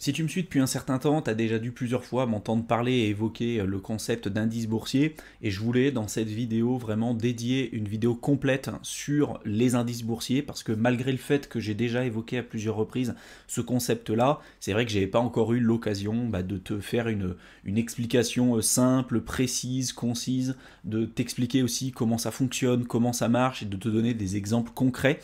Si tu me suis depuis un certain temps, tu as déjà dû plusieurs fois m'entendre parler et évoquer le concept d'indice boursier et je voulais dans cette vidéo vraiment dédier une vidéo complète sur les indices boursiers parce que malgré le fait que j'ai déjà évoqué à plusieurs reprises ce concept-là, c'est vrai que je n'avais pas encore eu l'occasion de te faire une explication simple, précise, concise, de t'expliquer aussi comment ça fonctionne, comment ça marche et de te donner des exemples concrets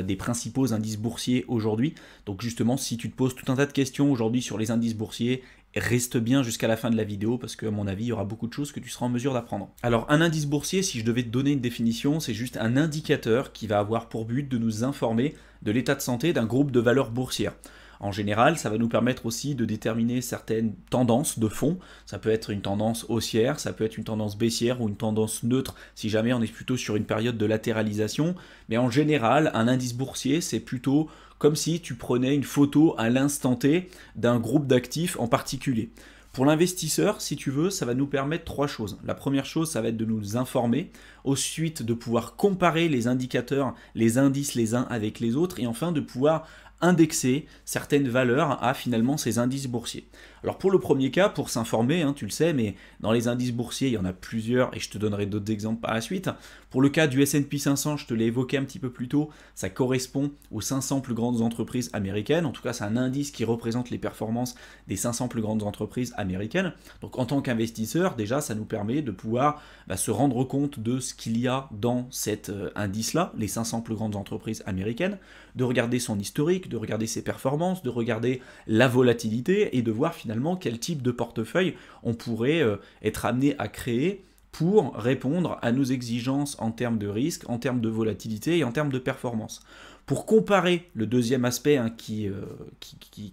des principaux indices boursiers aujourd'hui. Donc justement, si tu te poses tout un tas de questions aujourd'hui sur les indices boursiers, reste bien jusqu'à la fin de la vidéo parce qu'à mon avis, il y aura beaucoup de choses que tu seras en mesure d'apprendre. Alors un indice boursier, si je devais te donner une définition, c'est juste un indicateur qui va avoir pour but de nous informer de l'état de santé d'un groupe de valeurs boursières. En général, ça va nous permettre aussi de déterminer certaines tendances de fond. Ça peut être une tendance haussière, ça peut être une tendance baissière ou une tendance neutre si jamais on est plutôt sur une période de latéralisation. Mais en général, un indice boursier, c'est plutôt comme si tu prenais une photo à l'instant T d'un groupe d'actifs en particulier. Pour l'investisseur, si tu veux, ça va nous permettre trois choses. La première chose, ça va être de nous informer, ensuite de pouvoir comparer les indicateurs, les indices les uns avec les autres, et enfin de pouvoir indexer certaines valeurs à finalement ces indices boursiers. Alors pour le premier cas, pour s'informer, tu le sais, mais dans les indices boursiers, il y en a plusieurs et je te donnerai d'autres exemples par la suite. Pour le cas du S&P 500, je te l'ai évoqué un petit peu plus tôt, ça correspond aux 500 plus grandes entreprises américaines. En tout cas, c'est un indice qui représente les performances des 500 plus grandes entreprises américaines. Donc en tant qu'investisseur, déjà, ça nous permet de pouvoir se rendre compte de ce qu'il y a dans cet indice-là, les 500 plus grandes entreprises américaines, de regarder son historique, de regarder ses performances, de regarder la volatilité et de voir finalement quel type de portefeuille on pourrait être amené à créer pour répondre à nos exigences en termes de risque, en termes de volatilité et en termes de performance. Pour comparer le deuxième aspect qui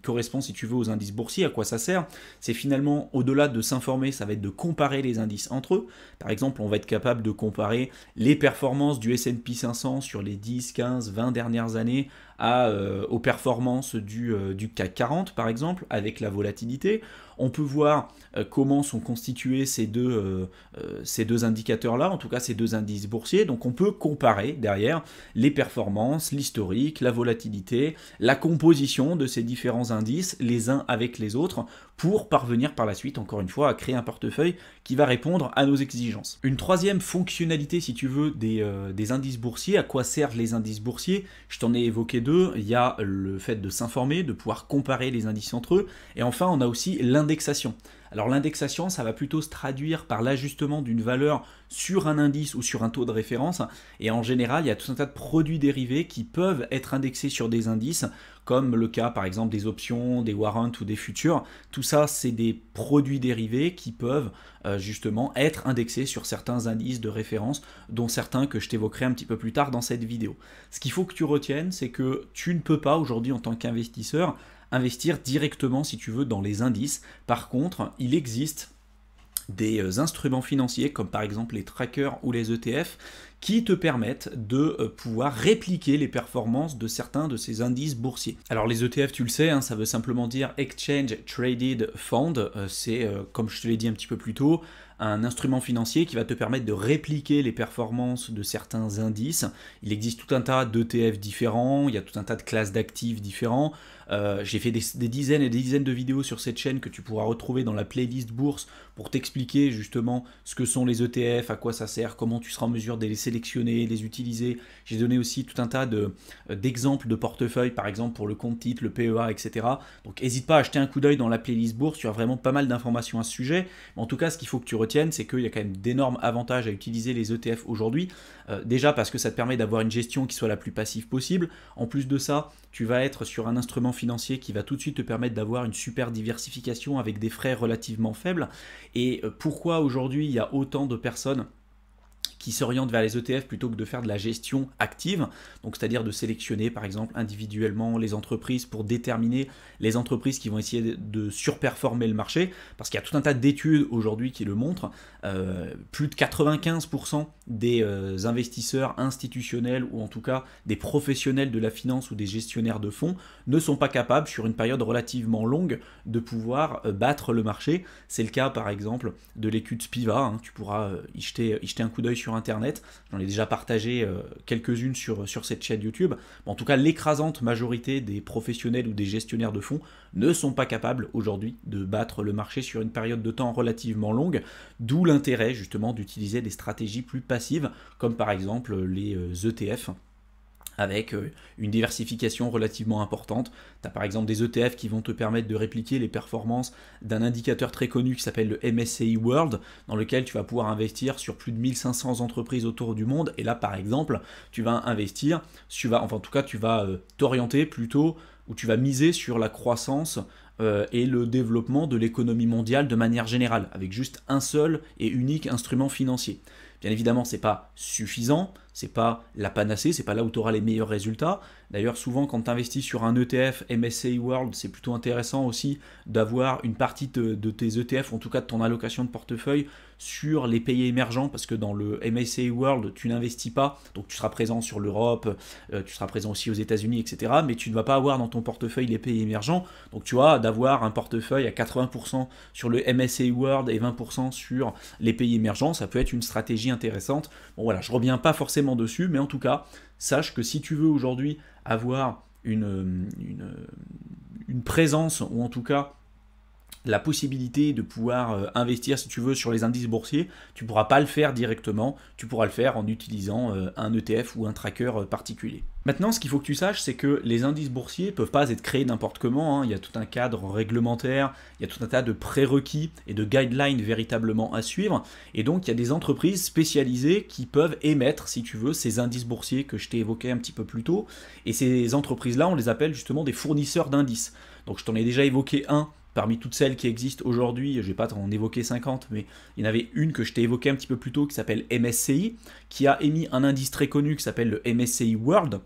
correspond, si tu veux, aux indices boursiers, à quoi ça sert, c'est finalement, au-delà de s'informer, ça va être de comparer les indices entre eux. Par exemple, on va être capable de comparer les performances du S&P 500 sur les 10, 15, 20 dernières années aux performances du CAC 40, par exemple, avec la volatilité. On peut voir comment sont constitués ces deux indicateurs-là, en tout cas ces deux indices boursiers. Donc on peut comparer derrière les performances, l'historique, la volatilité, la composition de ces différents indices les uns avec les autres pour parvenir par la suite, encore une fois, à créer un portefeuille qui va répondre à nos exigences. Une troisième fonctionnalité, si tu veux, des indices boursiers, à quoi servent les indices boursiers? Je t'en ai évoqué deux. Il y a le fait de s'informer, de pouvoir comparer les indices entre eux, et enfin on a aussi l'indexation. Alors l'indexation, ça va plutôt se traduire par l'ajustement d'une valeur sur un indice ou sur un taux de référence. Et en général, il y a tout un tas de produits dérivés qui peuvent être indexés sur des indices, comme le cas par exemple des options, des warrants ou des futurs. Tout ça, c'est des produits dérivés qui peuvent justement être indexés sur certains indices de référence, dont certains que je t'évoquerai un petit peu plus tard dans cette vidéo. Ce qu'il faut que tu retiennes, c'est que tu ne peux pas aujourd'hui en tant qu'investisseur investir directement, si tu veux, dans les indices. Par contre, il existe des instruments financiers, comme par exemple les trackers ou les ETF, qui te permettent de pouvoir répliquer les performances de certains de ces indices boursiers. Alors les ETF, tu le sais, ça veut simplement dire Exchange Traded Fund, c'est, comme je te l'ai dit un petit peu plus tôt, un instrument financier qui va te permettre de répliquer les performances de certains indices. Il existe tout un tas d'ETF différents, il y a tout un tas de classes d'actifs différents. J'ai fait des dizaines et des dizaines de vidéos sur cette chaîne que tu pourras retrouver dans la playlist bourse pour t'expliquer justement ce que sont les ETF, à quoi ça sert, comment tu seras en mesure de les sélectionner, les utiliser. J'ai donné aussi tout un tas d'exemples de portefeuilles, par exemple pour le compte titre, le PEA, etc. Donc n'hésite pas à jeter un coup d'œil dans la playlist bourse, tu as vraiment pas mal d'informations à ce sujet. Mais en tout cas, ce qu'il faut que tu retiennes, c'est qu'il y a quand même d'énormes avantages à utiliser les ETF aujourd'hui. Déjà parce que ça te permet d'avoir une gestion qui soit la plus passive possible. En plus de ça, tu vas être sur un instrument financier qui va tout de suite te permettre d'avoir une super diversification avec des frais relativement faibles. Et pourquoi aujourd'hui il y a autant de personnes qui s'orientent vers les ETF plutôt que de faire de la gestion active, donc c'est-à-dire de sélectionner par exemple individuellement les entreprises pour déterminer les entreprises qui vont essayer de surperformer le marché, parce qu'il y a tout un tas d'études aujourd'hui qui le montrent, plus de 95% des investisseurs institutionnels ou en tout cas des professionnels de la finance ou des gestionnaires de fonds ne sont pas capables sur une période relativement longue de pouvoir battre le marché. C'est le cas par exemple de l'étude Spiva, tu pourras y jeter un coup d'œil d'œil sur Internet. J'en ai déjà partagé quelques-unes sur cette chaîne YouTube. En tout cas, l'écrasante majorité des professionnels ou des gestionnaires de fonds ne sont pas capables aujourd'hui de battre le marché sur une période de temps relativement longue, d'où l'intérêt justement d'utiliser des stratégies plus passives, comme par exemple les ETF, avec une diversification relativement importante. Tu as par exemple des ETF qui vont te permettre de répliquer les performances d'un indicateur très connu qui s'appelle le MSCI World, dans lequel tu vas pouvoir investir sur plus de 1500 entreprises autour du monde. Et là, par exemple, tu vas investir, tu vas t'orienter plutôt, ou tu vas miser sur la croissance et le développement de l'économie mondiale de manière générale, avec juste un seul et unique instrument financier. Bien évidemment, ce n'est pas suffisant, c'est pas la panacée, c'est pas là où tu auras les meilleurs résultats. D'ailleurs, souvent, quand tu investis sur un ETF MSCI World, c'est plutôt intéressant aussi d'avoir une partie de tes ETF, en tout cas de ton allocation de portefeuille, sur les pays émergents, parce que dans le MSCI World, tu n'investis pas, donc tu seras présent sur l'Europe, tu seras présent aussi aux États-Unis, etc. Mais tu ne vas pas avoir dans ton portefeuille les pays émergents, donc tu vois, d'avoir un portefeuille à 80% sur le MSCI World et 20% sur les pays émergents, ça peut être une stratégie intéressante. Bon voilà, je reviens pas forcément dessus, mais en tout cas, sache que si tu veux aujourd'hui avoir une présence, ou en tout cas la possibilité de pouvoir investir, si tu veux, sur les indices boursiers, tu ne pourras pas le faire directement, tu pourras le faire en utilisant un ETF ou un tracker particulier. Maintenant, ce qu'il faut que tu saches, c'est que les indices boursiers ne peuvent pas être créés n'importe comment, hein. Il y a tout un cadre réglementaire, il y a tout un tas de prérequis et de guidelines véritablement à suivre, et donc il y a des entreprises spécialisées qui peuvent émettre, si tu veux, ces indices boursiers que je t'ai évoqués un petit peu plus tôt, et ces entreprises-là, on les appelle justement des fournisseurs d'indices. Donc je t'en ai déjà évoqué un parmi toutes celles qui existent aujourd'hui, je ne vais pas t'en évoquer 50, mais il y en avait une que je t'ai évoquée un petit peu plus tôt qui s'appelle MSCI, qui a émis un indice très connu qui s'appelle le MSCI World.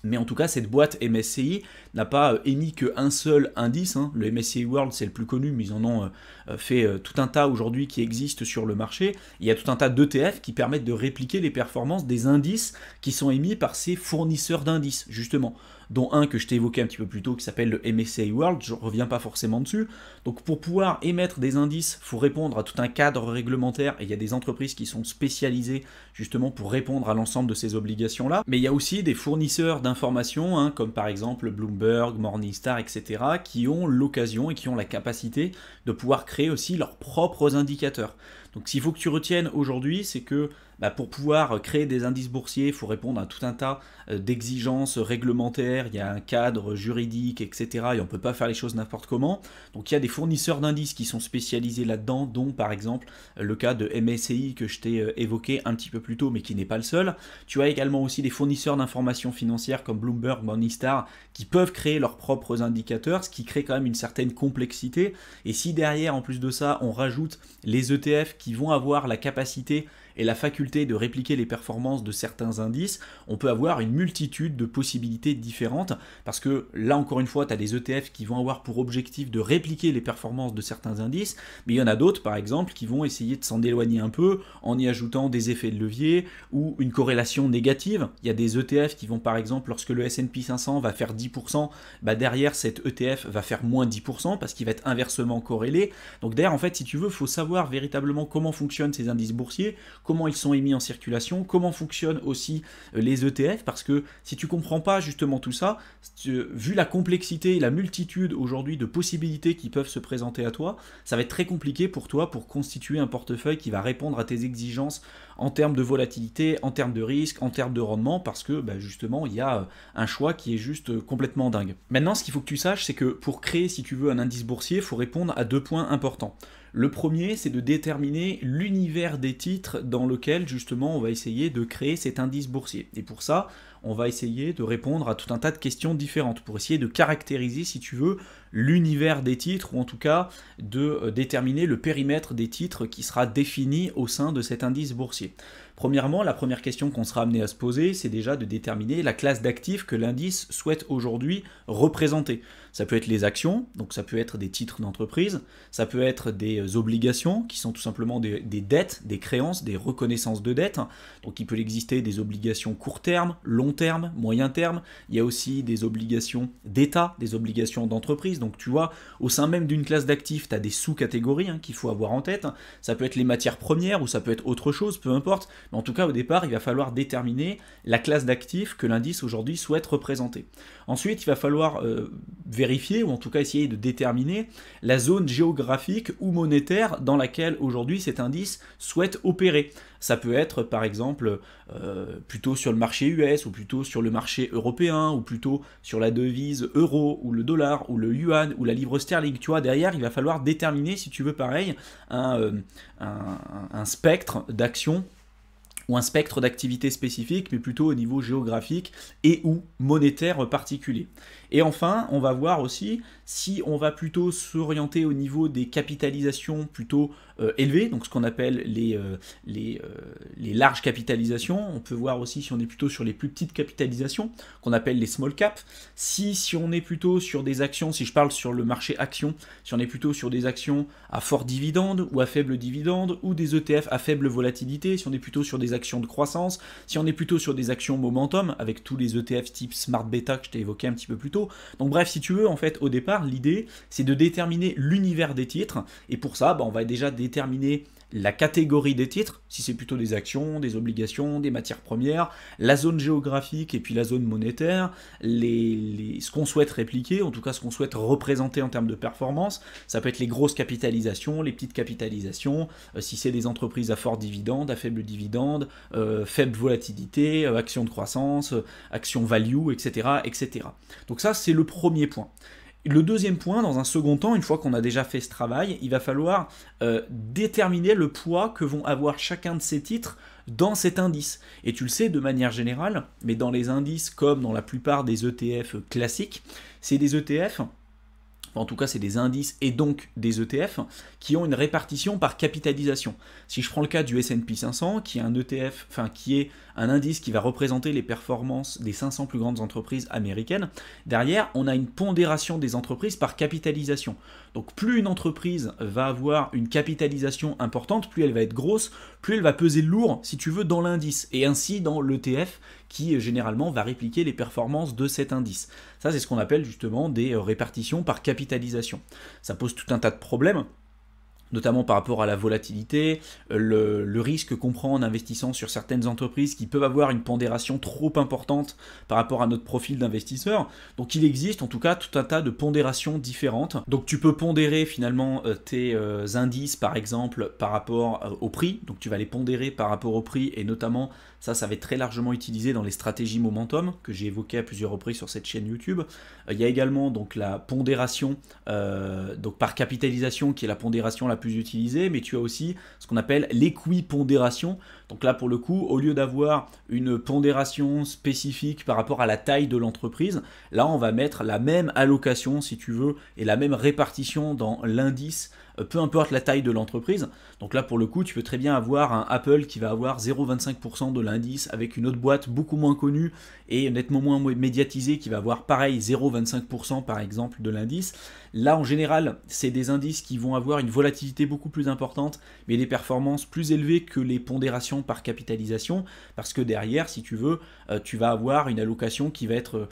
Mais en tout cas, cette boîte MSCI n'a pas émis qu'un seul indice, hein. Le MSCI World, c'est le plus connu, mais ils en ont fait tout un tas aujourd'hui qui existent sur le marché. Il y a tout un tas d'ETF qui permettent de répliquer les performances des indices qui sont émis par ces fournisseurs d'indices, justement, dont un que je t'ai évoqué un petit peu plus tôt qui s'appelle le MSCI World, je ne reviens pas forcément dessus. Donc pour pouvoir émettre des indices, il faut répondre à tout un cadre réglementaire, et il y a des entreprises qui sont spécialisées justement pour répondre à l'ensemble de ces obligations-là. Mais il y a aussi des fournisseurs d'informations, hein, comme par exemple Bloomberg, Morningstar, etc., qui ont l'occasion et qui ont la capacité de pouvoir créer aussi leurs propres indicateurs. Donc s'il faut que tu retiennes aujourd'hui, c'est que pour pouvoir créer des indices boursiers, il faut répondre à tout un tas d'exigences réglementaires, il y a un cadre juridique, etc. Et on ne peut pas faire les choses n'importe comment. Donc il y a des fournisseurs d'indices qui sont spécialisés là-dedans, dont par exemple le cas de MSCI que je t'ai évoqué un petit peu plus tôt, mais qui n'est pas le seul. Tu as également aussi des fournisseurs d'informations financières comme Bloomberg, Morningstar, qui peuvent créer leurs propres indicateurs, ce qui crée quand même une certaine complexité. Et si derrière, en plus de ça, on rajoute les ETF qui vont avoir la capacité et la faculté de répliquer les performances de certains indices, on peut avoir une multitude de possibilités différentes, parce que là encore une fois, tu as des ETF qui vont avoir pour objectif de répliquer les performances de certains indices, mais il y en a d'autres par exemple qui vont essayer de s'en éloigner un peu en y ajoutant des effets de levier ou une corrélation négative. Il y a des ETF qui vont par exemple, lorsque le S&P 500 va faire 10%, derrière cet ETF va faire moins 10% parce qu'il va être inversement corrélé. Donc derrière, en fait, si tu veux, il faut savoir véritablement comment fonctionnent ces indices boursiers, comment ils sont émis en circulation, comment fonctionnent aussi les ETF, parce que si tu ne comprends pas justement tout ça, vu la complexité et la multitude aujourd'hui de possibilités qui peuvent se présenter à toi, ça va être très compliqué pour toi pour constituer un portefeuille qui va répondre à tes exigences en termes de volatilité, en termes de risque, en termes de rendement, parce que justement il y a un choix qui est juste complètement dingue. Maintenant, ce qu'il faut que tu saches, c'est que pour créer, si tu veux, un indice boursier, il faut répondre à 2 points importants. Le premier, c'est de déterminer l'univers des titres dans lequel justement on va essayer de créer cet indice boursier. Et pour ça, on va essayer de répondre à tout un tas de questions différentes pour essayer de caractériser, si tu veux, l'univers des titres, ou en tout cas de déterminer le périmètre des titres qui sera défini au sein de cet indice boursier. Premièrement, la première question qu'on sera amené à se poser, c'est déjà de déterminer la classe d'actifs que l'indice souhaite aujourd'hui représenter. Ça peut être les actions, donc ça peut être des titres d'entreprise, ça peut être des obligations, qui sont tout simplement des dettes, des créances, des reconnaissances de dettes. Donc il peut exister des obligations court terme, long terme, moyen terme. Il y a aussi des obligations d'État, des obligations d'entreprise. Donc tu vois, au sein même d'une classe d'actifs, tu as des sous-catégories qu'il faut avoir en tête. Ça peut être les matières premières ou ça peut être autre chose, peu importe. Mais en tout cas, au départ, il va falloir déterminer la classe d'actifs que l'indice aujourd'hui souhaite représenter. Ensuite, il va falloir vérifier, ou en tout cas essayer de déterminer la zone géographique ou monétaire dans laquelle aujourd'hui cet indice souhaite opérer. Ça peut être par exemple plutôt sur le marché US, ou plutôt sur le marché européen, ou plutôt sur la devise euro, ou le dollar, ou le yuan, ou la livre sterling. Tu vois, derrière, il va falloir déterminer, si tu veux pareil, un spectre d'action ou un spectre d'activité spécifique, mais plutôt au niveau géographique et ou monétaire particulier. Et enfin, on va voir aussi si on va plutôt s'orienter au niveau des capitalisations plutôt élevées, donc ce qu'on appelle les larges capitalisations. On peut voir aussi si on est plutôt sur les plus petites capitalisations, qu'on appelle les small cap. Si on est plutôt sur des actions, si je parle sur le marché action, si on est plutôt sur des actions à fort dividende ou à faible dividende, ou des ETF à faible volatilité, si on est plutôt sur des actions de croissance, si on est plutôt sur des actions momentum, avec tous les ETF type Smart Beta que je t'ai évoqué un petit peu plus tôt. Donc bref, si tu veux, en fait, au départ, l'idée, c'est de déterminer l'univers des titres, et pour ça, on va déjà déterminer la catégorie des titres, si c'est plutôt des actions, des obligations, des matières premières, la zone géographique et puis la zone monétaire, ce qu'on souhaite répliquer, en tout cas ce qu'on souhaite représenter en termes de performance. Ça peut être les grosses capitalisations, les petites capitalisations, si c'est des entreprises à fort dividende, à faible dividende, faible volatilité, actions de croissance, actions value, etc., etc. Donc ça, c'est le premier point. Le deuxième point, dans un second temps, une fois qu'on a déjà fait ce travail, il va falloir déterminer le poids que vont avoir chacun de ces titres dans cet indice. Et tu le sais de manière générale, mais dans les indices comme dans la plupart des ETF classiques, c'est des ETF, en tout cas c'est des indices et donc des ETF, qui ont une répartition par capitalisation. Si je prends le cas du S&P 500, qui est un ETF, qui est un indice qui va représenter les performances des 500 plus grandes entreprises américaines, derrière on a une pondération des entreprises par capitalisation. Donc plus une entreprise va avoir une capitalisation importante, plus elle va être grosse, plus elle va peser lourd, si tu veux, dans l'indice, et ainsi dans l'ETF qui généralement va répliquer les performances de cet indice. Ça, c'est ce qu'on appelle justement des répartitions par capitalisation. Ça pose tout un tas de problèmes, notamment par rapport à la volatilité, le risque qu'on prend en investissant sur certaines entreprises qui peuvent avoir une pondération trop importante par rapport à notre profil d'investisseur. Donc il existe en tout cas tout un tas de pondérations différentes. Donc tu peux pondérer finalement tes indices par exemple par rapport au prix, donc tu vas les pondérer par rapport au prix, et notamment ça va être très largement utilisé dans les stratégies momentum que j'ai évoquées à plusieurs reprises sur cette chaîne YouTube. Il y a également donc la pondération donc par capitalisation qui est la pondération la plus utilisée, mais tu as aussi ce qu'on appelle l'équipondération. Donc là pour le coup, au lieu d'avoir une pondération spécifique par rapport à la taille de l'entreprise, là on va mettre la même allocation si tu veux et la même répartition dans l'indice, peu importe la taille de l'entreprise. Donc là pour le coup tu peux très bien avoir un Apple qui va avoir 0,25% de l'indice, avec une autre boîte beaucoup moins connue et nettement moins médiatisée qui va avoir pareil 0,25% par exemple de l'indice. Là en général c'est des indices qui vont avoir une volatilité beaucoup plus importante mais des performances plus élevées que les pondérations par capitalisation, parce que derrière si tu veux tu vas avoir une allocation qui va être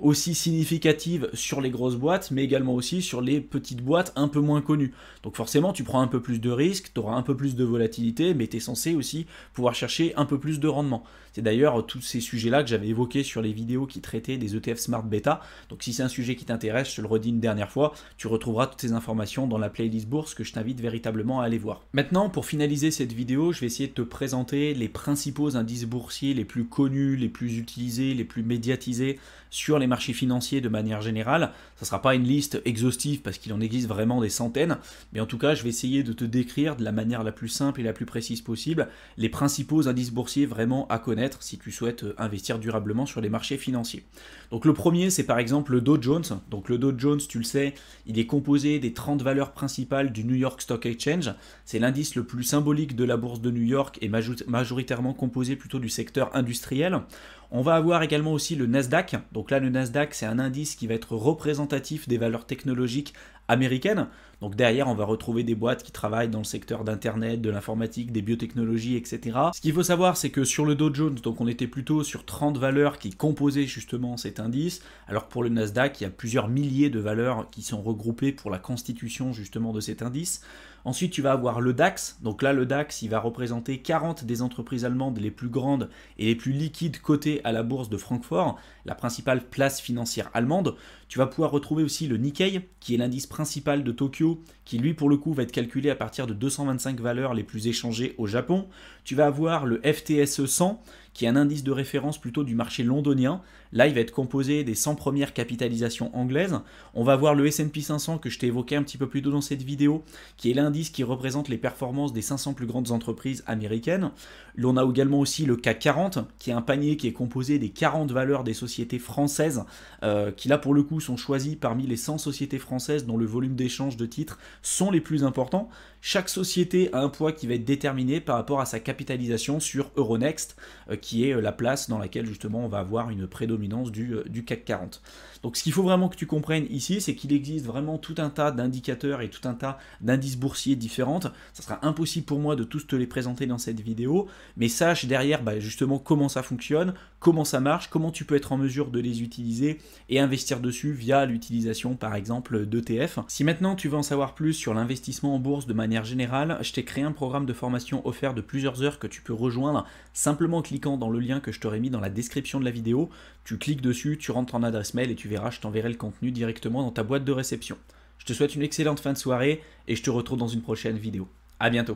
aussi significative sur les grosses boîtes mais également aussi sur les petites boîtes un peu moins connues. Donc forcément tu prends un peu plus de risques, tu auras un peu plus de volatilité, mais tu es censé aussi pouvoir chercher un peu plus de rendement. C'est d'ailleurs tous ces sujets-là que j'avais évoqués sur les vidéos qui traitaient des ETF Smart Beta. Donc si c'est un sujet qui t'intéresse, je te le redis une dernière fois, tu retrouveras toutes ces informations dans la playlist bourse que je t'invite véritablement à aller voir. Maintenant, pour finaliser cette vidéo, je vais essayer de te présenter les principaux indices boursiers les plus connus, les plus utilisés, les plus médiatisés sur les marchés financiers de manière générale. Ça ne sera pas une liste exhaustive parce qu'il en existe vraiment des centaines, mais en tout cas, je vais essayer de te décrire de la manière la plus simple et la plus précise possible les principaux indices boursiers vraiment à connaître si tu souhaites investir durablement sur les marchés financiers. Donc le premier, c'est par exemple le Dow Jones. Donc le Dow Jones, tu le sais, il est composé des 30 valeurs principales du New York Stock Exchange. C'est l'indice le plus symbolique de la bourse de New York et majoritairement composé plutôt du secteur industriel. On va avoir également aussi le Nasdaq. Donc là, le Nasdaq, c'est un indice qui va être représentatif des valeurs technologiques américaines. Donc derrière, on va retrouver des boîtes qui travaillent dans le secteur d'Internet, de l'informatique, des biotechnologies, etc. Ce qu'il faut savoir, c'est que sur le Dow Jones, donc on était plutôt sur 30 valeurs qui composaient justement cet indice, alors que pour le Nasdaq, il y a plusieurs milliers de valeurs qui sont regroupées pour la constitution justement de cet indice. Ensuite, tu vas avoir le DAX. Donc là, le DAX, il va représenter 40 des entreprises allemandes les plus grandes et les plus liquides cotées à la bourse de Francfort, la principale place financière allemande. Tu vas pouvoir retrouver aussi le Nikkei, qui est l'indice principal de Tokyo, qui lui, pour le coup, va être calculé à partir de 225 valeurs les plus échangées au Japon. Tu vas avoir le FTSE 100, qui est un indice de référence plutôt du marché londonien. Là, il va être composé des 100 premières capitalisations anglaises. On va voir le S&P 500 que je t'ai évoqué un petit peu plus tôt dans cette vidéo, qui est l'indice qui représente les performances des 500 plus grandes entreprises américaines. On a également aussi le CAC 40, qui est un panier qui est composé des 40 valeurs des sociétés françaises, qui là pour le coup sont choisies parmi les 100 sociétés françaises dont le volume d'échange de titres sont les plus importants. Chaque société a un poids qui va être déterminé par rapport à sa capitalisation sur Euronext, qui est la place dans laquelle justement on va avoir une prédominance du CAC 40. Donc ce qu'il faut vraiment que tu comprennes ici, c'est qu'il existe vraiment tout un tas d'indicateurs et tout un tas d'indices boursiers différentes. Ça sera impossible pour moi de tous te les présenter dans cette vidéo, mais sache derrière justement comment ça fonctionne, comment ça marche, comment tu peux être en mesure de les utiliser et investir dessus via l'utilisation par exemple d'ETF. Si maintenant tu veux en savoir plus sur l'investissement en bourse de manière générale, je t'ai créé un programme de formation offert de plusieurs heures que tu peux rejoindre simplement en cliquant dans le lien que je t'aurai mis dans la description de la vidéo. Tu cliques dessus, tu rentres en adresse mail et tu verras, je t'enverrai le contenu directement dans ta boîte de réception. Je te souhaite une excellente fin de soirée et je te retrouve dans une prochaine vidéo. À bientôt.